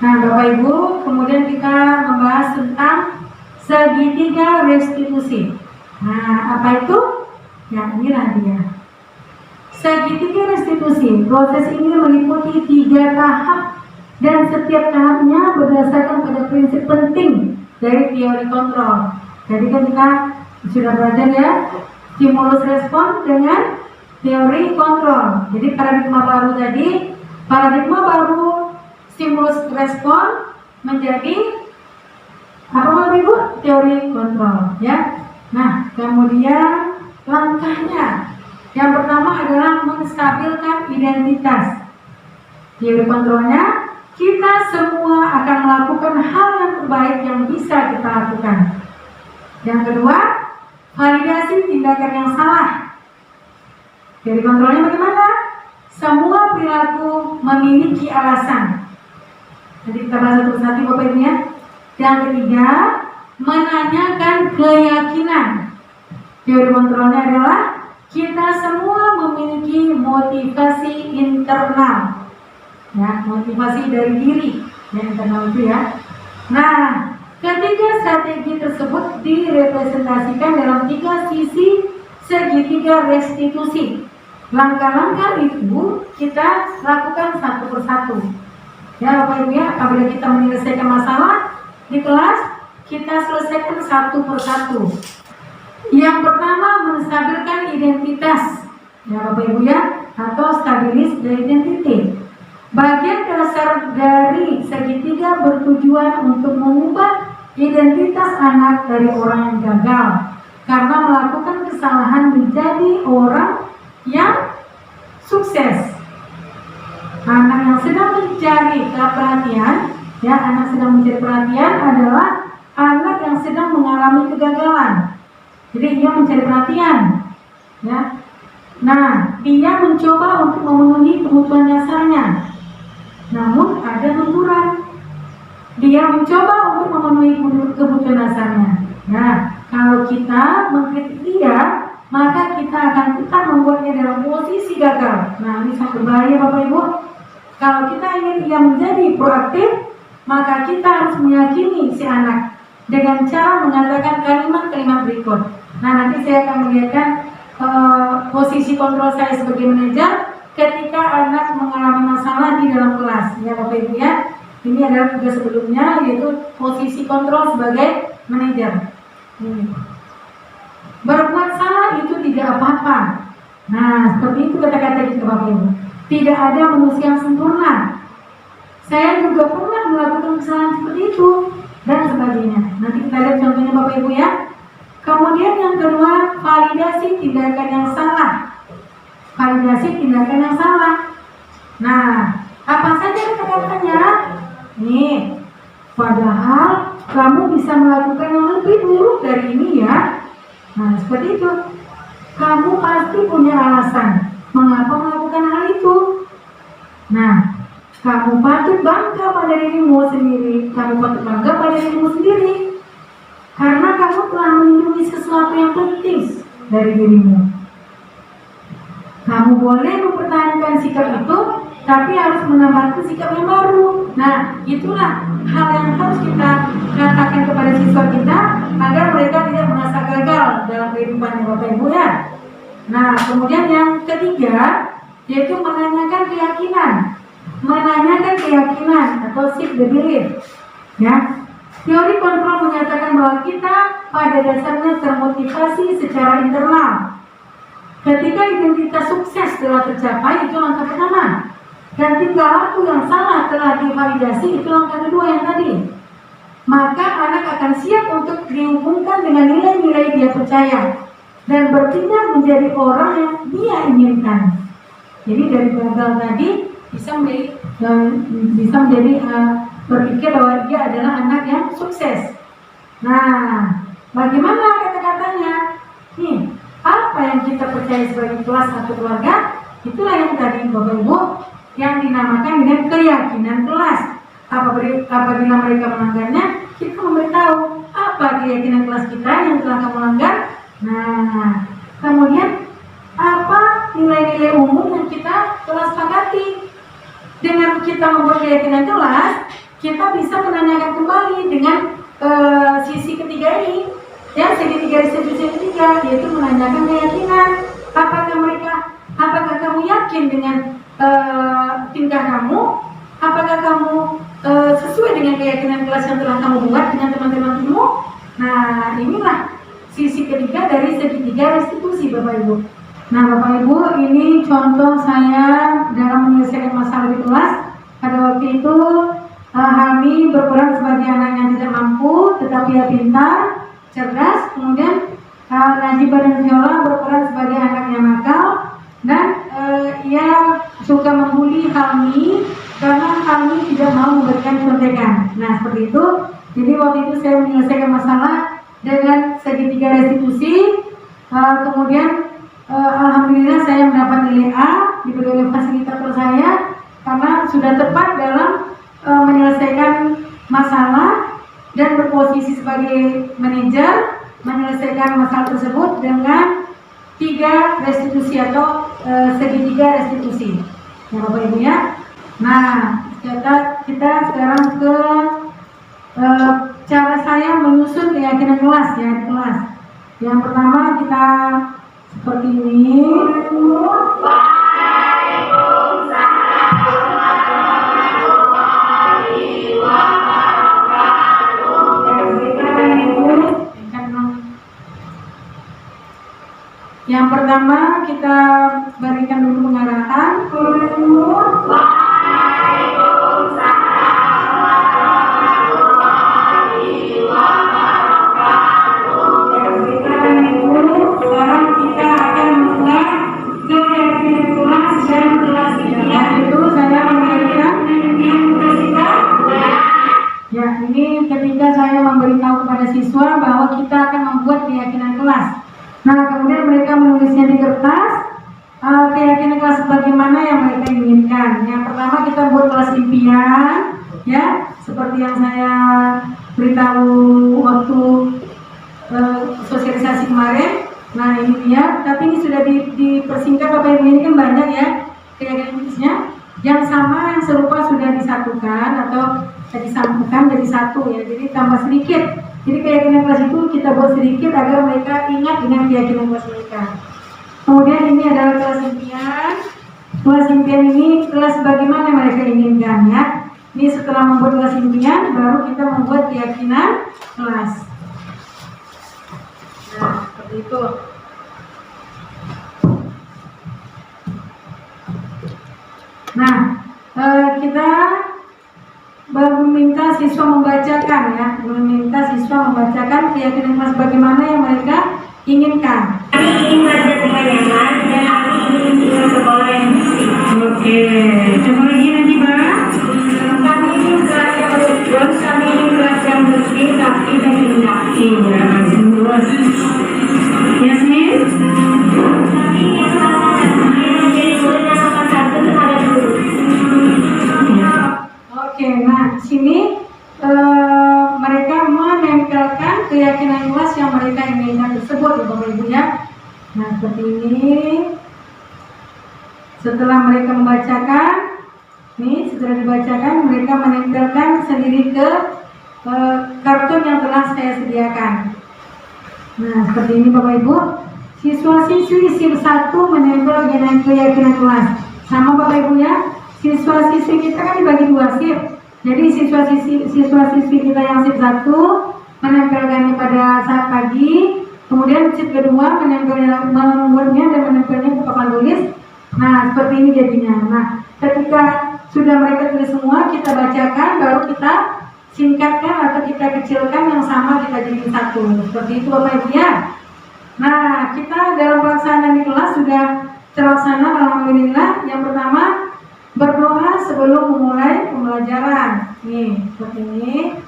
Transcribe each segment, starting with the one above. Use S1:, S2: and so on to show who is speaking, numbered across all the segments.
S1: Nah, Bapak Ibu, kemudian kita membahas tentang segitiga restitusi. Nah, apa itu? Ya, inilah dia. Segitiga restitusi. Proses ini meliputi 3 tahap dan setiap tahapnya berdasarkan pada prinsip penting dari teori kontrol. Jadi kan kita sudah belajar ya, stimulus respon dengan teori kontrol. Jadi paradigma baru stimulus respon menjadi apa Bapak Ibu? Teori kontrol ya. Nah, kemudian langkahnya yang pertama adalah menstabilkan identitas. Teori kontrolnya, kita semua akan melakukan hal yang terbaik yang bisa kita lakukan. Yang kedua, validasi tindakan yang salah. Teori kontrolnya bagaimana? Semua perilaku memiliki alasan. Jadi kita bahas satu-satu Bapak Ibu ya. Yang ketiga, menanyakan keyakinan. Teori kontrolnya adalah kita semua memiliki motivasi internal. Ya, motivasi dari diri yang internal itu ya. Nah, ketiga strategi tersebut direpresentasikan dalam 3 sisi segitiga restitusi. Langkah-langkah itu kita lakukan satu persatu. Ya Bapak Ibu ya, apabila kita menyelesaikan masalah di kelas, kita selesaikan satu persatu. Yang pertama, menstabilkan identitas. Ya Bapak Ibu ya, atau stabilis identity. Bagian dasar dari segitiga bertujuan untuk mengubah identitas anak dari orang yang gagal karena melakukan kesalahan menjadi orang yang sukses. Anak yang sedang mencari perhatian, ya, anak sedang mencari perhatian adalah anak yang sedang mengalami kegagalan. Jadi dia mencari perhatian, ya. Nah, dia mencoba untuk memenuhi kebutuhan dasarnya. Namun ada benturan. Dia mencoba untuk memenuhi kebutuhan dasarnya. Nah, kalau kita mengkritik dia, maka kita akan tetap membuatnya dalam posisi gagal. Nah, ini sangat berbahaya Bapak Ibu. Kalau kita ingin dia menjadi proaktif, maka kita harus meyakini si anak dengan cara mengatakan kalimat-kalimat berikut. Nah, nanti saya akan melihatkan posisi kontrol saya sebagai manajer ketika anak mengalami masalah di dalam kelas, ya Bapak Ibu ya. Ini adalah tugas sebelumnya, yaitu posisi kontrol sebagai manajer. Berbuat salah itu tidak apa-apa. Nah, seperti itu kata-kata kita Bapak Ibu. Tidak ada manusia yang sempurna. Saya juga pernah melakukan kesalahan seperti itu dan sebagainya. Nanti kita lihat contohnya Bapak Ibu ya. Kemudian yang kedua, validasi tindakan yang salah. Validasi tindakan yang salah. Nah, apa saja kata-katanya? Nih, padahal kamu bisa melakukan yang lebih buruk dari ini ya. Nah, seperti itu. Kamu pasti punya alasan mengapa melakukan hal itu. Nah, kamu patut bangga pada dirimu sendiri. Kamu patut bangga pada dirimu sendiri. Karena kamu telah melindungi sesuatu yang penting dari dirimu. Kamu boleh mempertahankan sikap itu, tapi harus menambahkan sikap yang baru. Nah, itulah hal yang harus kita katakan kepada siswa kita agar mereka tidak merasa gagal dalam kehidupannya Bapak Ibu ya. Nah, kemudian yang ketiga yaitu menanyakan keyakinan. Menanyakan keyakinan atau seek the belief. Ya. Teori kontrol menyatakan bahwa kita pada dasarnya termotivasi secara internal. Ketika identitas sukses telah tercapai, itu langkah pertama. Dan tingkah laku yang salah telah divalidasi, itu langkah kedua yang tadi. Maka anak akan siap untuk dihubungkan dengan nilai-nilai dia percaya dan bertindak menjadi orang yang dia inginkan. Jadi dari gagal tadi bisa menjadi berpikir bahwa dia adalah anak yang sukses. Nah, bagaimana kata-katanya? Nih, apa yang kita percaya sebagai kelas atau keluarga, itulah yang tadi Bapak Ibu yang dinamakan dengan keyakinan kelas. Apabila mereka melanggarnya, kita memberitahu apa keyakinan kelas kita yang telah kamu langgar. Nah, kemudian apa nilai-nilai umum yang kita telah sepakati. Dengan kita membuat keyakinan kelas, kita bisa menanyakan kembali dengan sisi ketiga ini, ya, segitiga restitusi ketiga, yaitu menanyakan keyakinan. Apakah kamu yakin dengan tingkah kamu? Apakah kamu sesuai dengan keyakinan kelas yang telah kamu buat dengan teman-temanmu? Nah, inilah sisi ketiga dari segitiga restitusi, Bapak Ibu. Nah, Bapak Ibu, ini contoh saya dalam menyelesaikan masalah di kelas. Pada waktu itu Hami berperan sebagai anak yang tidak mampu, tetapi ia pintar, cerdas. Kemudian Najibah dan Viola berperan sebagai anak yang nakal, dan ia suka membuli Hami karena Hami tidak mau memberikan contekan. Nah, seperti itu. Jadi waktu itu saya menyelesaikan masalah dengan segitiga restitusi. Kemudian alhamdulillah saya mendapat nilai A, diberi oleh fasilitator saya karena sudah tepat dalam menyelesaikan masalah dan berposisi sebagai manajer menyelesaikan masalah tersebut dengan 3 restitusi atau segitiga restitusi. Ya, Bapak Ibu ya. Nah, kita sekarang ke cara saya menyusun keyakinan kelas, ya, di kelas. Yang pertama kita seperti ini. Yang pertama kita berikan dulu pengarahan. Sekarang kita akan mulai keyakinan kelas dan kelas yang itu saya memberikan. Ya, ini ketika saya memberitahu kepada siswa bahwa kita akan membuat keyakinan kelas. Nah, kemudian mereka menulisnya di kertas. Keyakinan kelas bagaimana yang mereka inginkan. Yang pertama kita buat kelas impian, ya, seperti yang saya beritahu waktu sosialisasi kemarin. Nah, ini dia. Tapi ini sudah dipersingkat, Bapak Ibu, ini kan banyak ya keyakinan kelasnya. Yang sama, yang serupa sudah disatukan atau disambungkan jadi satu, ya. Jadi tambah sedikit. Jadi keyakinan kelas itu kita buat sedikit agar mereka ingat dengan keyakinan kelas mereka. Kemudian ini adalah kelas impian. Kelas impian ini kelas bagaimana mereka inginkan, ya. Ini setelah membuat kelas impian, baru kita membuat keyakinan kelas. Nah, seperti itu. Nah, kita meminta siswa membacakan, ya, meminta siswa membacakan keyakinan kelas bagaimana yang mereka inginkan. Oke, coba lagi nanti Mbak. Kami ingin kelas yang bersih, kami ingin kelas yang bersih, tapi terintegrasi. Yasmin? Oke, nah sini mereka menempelkan keyakinan kelas yang mereka inginkan tersebut, ya, Bapak Ibu, ya. Nah, seperti ini. Setelah mereka membacakan, nih setelah dibacakan, mereka menempelkan sendiri ke karton yang telah saya sediakan. Nah, seperti ini, Bapak Ibu. Siswa-siswi SIP 1 menempel keyakinan kelas. Sama, Bapak Ibu, ya. Siswa-siswi kita kan dibagi 2 SIP. Jadi siswa-siswi kita yang SIP 1 menempelkannya pada saat pagi. Kemudian SIP kedua membuatnya dan menempelnya ke papan tulis. Nah, seperti ini jadinya. Nah, ketika sudah mereka tulis semua, kita bacakan, baru kita singkatkan atau kita kecilkan yang sama, kita jadi satu. Seperti itu, Bapak Ibu, ya. Nah, kita dalam pelaksanaan di kelas sudah terlaksana, alhamdulillah. Yang pertama, berdoa sebelum memulai pembelajaran. Nih, seperti ini.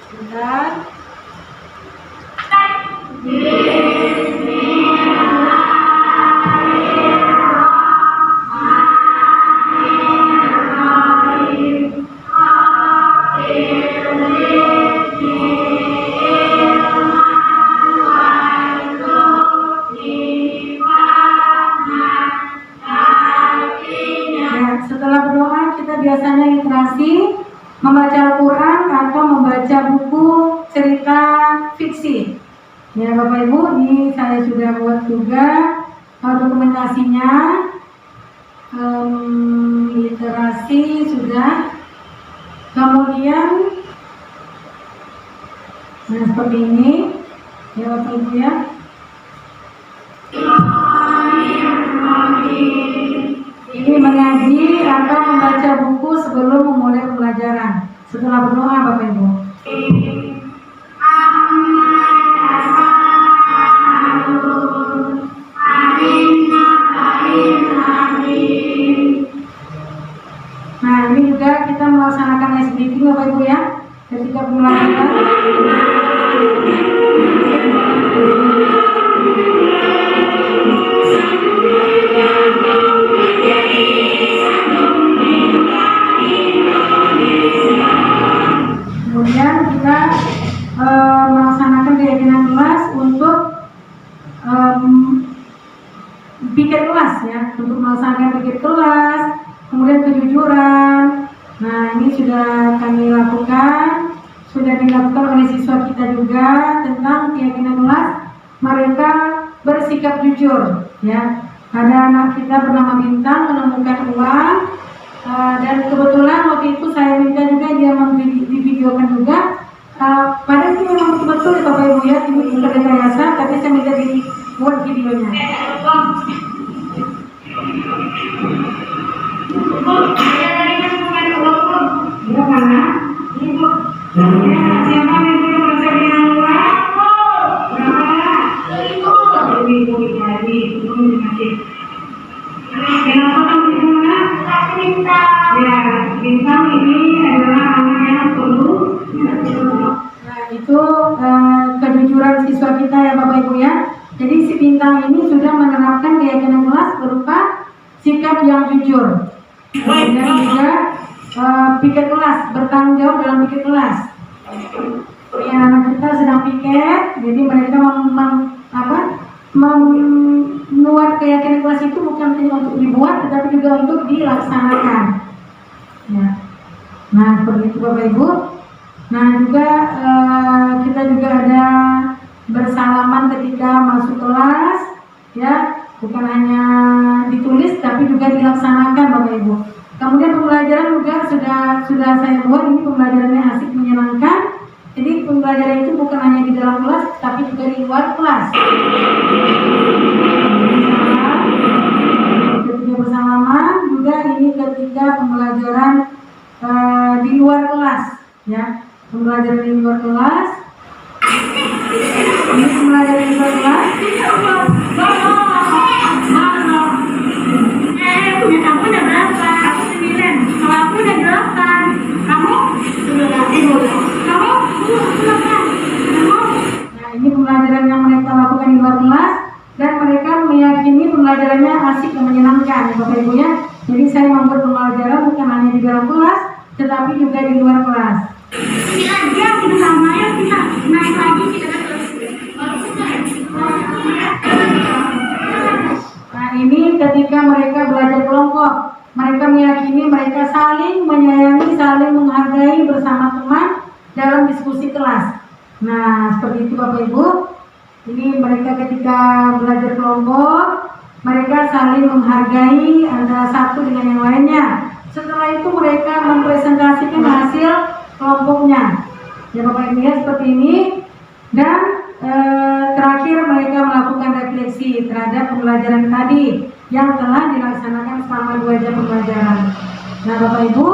S1: Sebentar. Biasanya literasi imajinasi, membaca Al-Quran atau membaca buku cerita fiksi. Ya Bapak Ibu, ini saya sudah buat juga dokumentasinya. Literasi sudah, kemudian seperti ini ya Bapak Ibu ya. Ini mengaji atau membaca buku sebelum memulai pembelajaran. Setelah berdoa Bapak Ibu. Nah ini juga kita melaksanakan ice breathing Bapak Ibu ya. Ketika pembelajaran. Kemudian kita melaksanakan keyakinan kelas untuk piket kelas ya, untuk melaksanakan piket kelas, kemudian kejujuran. Nah ini sudah kami lakukan, sudah dilakukan oleh siswa kita juga tentang keyakinan kelas. Mereka bersikap jujur ya. Ada anak kita bernama Bintang menemukan uang. Dan kebetulan waktu itu saya minta juga dia divideokan juga. Padahal itu memang betul ya Bapak Ibu ya, ini bukan rekayasa, tapi saya minta dibuat videonya. Ya mana? Ibu. Siapa yang merasa dengan uang? Berapa? Ibu jadi, ibu dikasih. Kenapa kamu gimana? Ya, Bintang ini adalah anak yang perlu. Nah, itu kejujuran siswa kita ya Bapak Ibu ya. Jadi si Bintang ini sudah menerapkan keyakinan kelas berupa sikap yang jujur. Dan juga piket kelas, bertanggung jawab dalam piket kelas. Ya, anak kita sedang piket, jadi mereka membuat keyakinan kelas itu bukan hanya untuk dibuat, tetapi juga untuk dilaksanakan. Ya. Nah, seperti itu Bapak Ibu. Nah, juga kita juga ada bersalaman ketika masuk kelas, ya, bukan hanya ditulis, tapi juga dilaksanakan Bapak Ibu. Kemudian pembelajaran juga sudah saya buat, ini pembelajarannya asik menyenangkan. Jadi pembelajaran itu bukan hanya di dalam kelas, tapi juga di luar kelas. Ketika bersalaman juga ini ketika pembelajaran di luar kelas, ya, pembelajaran di luar kelas. Ini pembelajaran di luar kelas. Punya kamu udah berapa? Aku 9. Kalau aku udah 8. Kamu? Kamu? Nah, ini pembelajaran yang mereka lakukan di luar kelas dan mereka meyakini pembelajarannya asik dan menyenangkan, Bapak Ibu ya. Jadi saya membuat pembelajaran bukan hanya di dalam kelas, tetapi juga di luar kelas. Ini aja kita sama ya, kita naik lagi kita terus. Nah, ini ketika mereka belajar kelompok, mereka meyakini mereka saling menyayangi, saling menghargai bersama teman dalam diskusi kelas. Nah, seperti itu Bapak Ibu. Ini mereka ketika belajar kelompok, mereka saling menghargai antara satu dengan yang lainnya. Setelah itu mereka mempresentasikan hasil kelompoknya. Ya Bapak Ibu ya, seperti ini. Dan terakhir mereka melakukan refleksi terhadap pembelajaran tadi yang telah dilaksanakan selama 2 jam pembelajaran. Nah Bapak Ibu,